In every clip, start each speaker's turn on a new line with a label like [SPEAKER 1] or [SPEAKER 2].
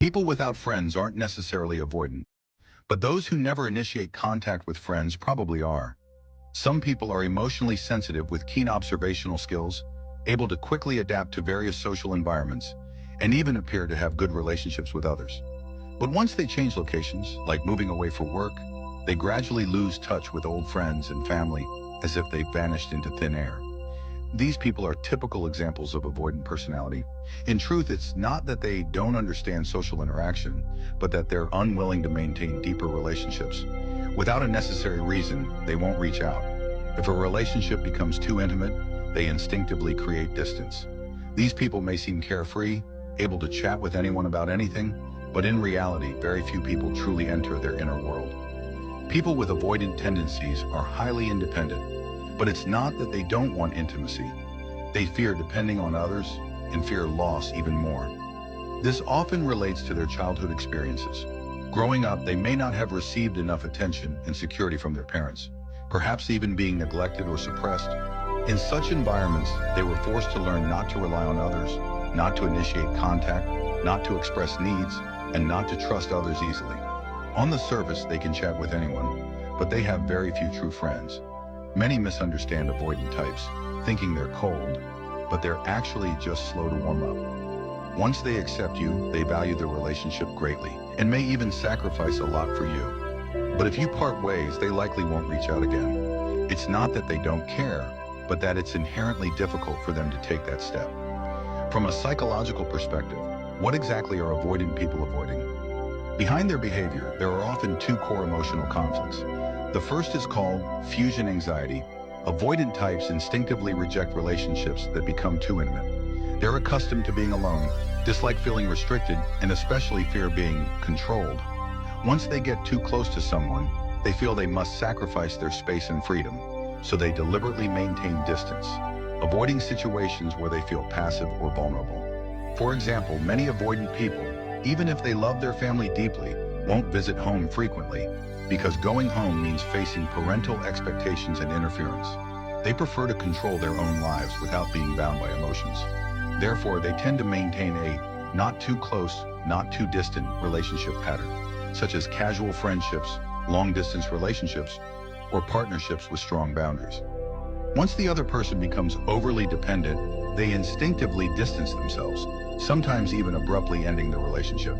[SPEAKER 1] People without friends aren't necessarily avoidant, but those who never initiate contact with friends probably are. Some people are emotionally sensitive with keen observational skills, able to quickly adapt to various social environments, and even appear to have good relationships with others. But once they change locations, like moving away for work, they gradually lose touch with old friends and family, as if they vanished into thin air. These people are typical examples of avoidant personality. In truth, it's not that they don't understand social interaction, but that they're unwilling to maintain deeper relationships. Without a necessary reason, they won't reach out. If a relationship becomes too intimate, they instinctively create distance. These people may seem carefree, able to chat with anyone about anything, but in reality, very few people truly enter their inner world. People with avoidant tendencies are highly independent, but it's not that they don't want intimacy. They fear depending on others and fear loss even more. This often relates to their childhood experiences. Growing up, they may not have received enough attention and security from their parents, perhaps even being neglected or suppressed. In such environments, they were forced to learn not to rely on others, not to initiate contact, not to express needs, and not to trust others easily. On the surface, they can chat with anyone, but they have very few true friends. Many misunderstand avoidant types, thinking they're cold, but they're actually just slow to warm up. Once they accept you, they value the relationship greatly, and may even sacrifice a lot for you. But if you part ways, they likely won't reach out again. It's not that they don't care, but that it's inherently difficult for them to take that step. From a psychological perspective, what exactly are avoidant people avoiding? Behind their behavior, there are often two core emotional conflicts. The first is called fusion anxiety. Avoidant types instinctively reject relationships that become too intimate. They're accustomed to being alone, dislike feeling restricted, and especially fear being controlled. Once they get too close to someone, they feel they must sacrifice their space and freedom, so they deliberately maintain distance, avoiding situations where they feel passive or vulnerable. For example, many avoidant people, even if they love their family deeply, won't visit home frequently, because going home means facing parental expectations and interference. They prefer to control their own lives without being bound by emotions. Therefore, they tend to maintain a not too close, not too distant relationship pattern, such as casual friendships, long-distance relationships, or partnerships with strong boundaries. Once the other person becomes overly dependent, they instinctively distance themselves, sometimes even abruptly ending the relationship.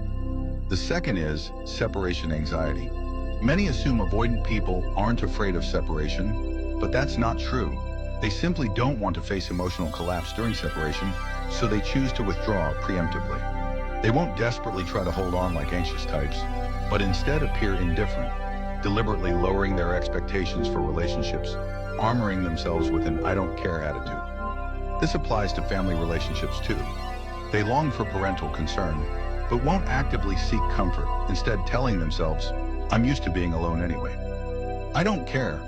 [SPEAKER 1] The second is separation anxiety. Many assume avoidant people aren't afraid of separation, but that's not true. They simply don't want to face emotional collapse during separation, so they choose to withdraw preemptively. They won't desperately try to hold on like anxious types, but instead appear indifferent, deliberately lowering their expectations for relationships, armoring themselves with an "I don't care" attitude. This applies to family relationships too. They long for parental concern, but won't actively seek comfort, instead telling themselves, "I'm used to being alone anyway." I don't care.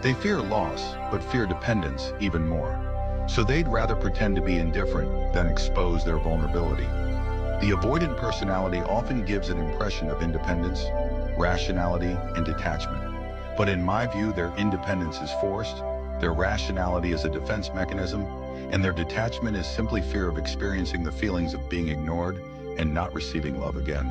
[SPEAKER 1] They fear loss, but fear dependence even more. So they'd rather pretend to be indifferent than expose their vulnerability. The avoidant personality often gives an impression of independence, rationality, and detachment. But in my view, their independence is forced, their rationality is a defense mechanism, and their detachment is simply fear of experiencing the feelings of being ignored and not receiving love again.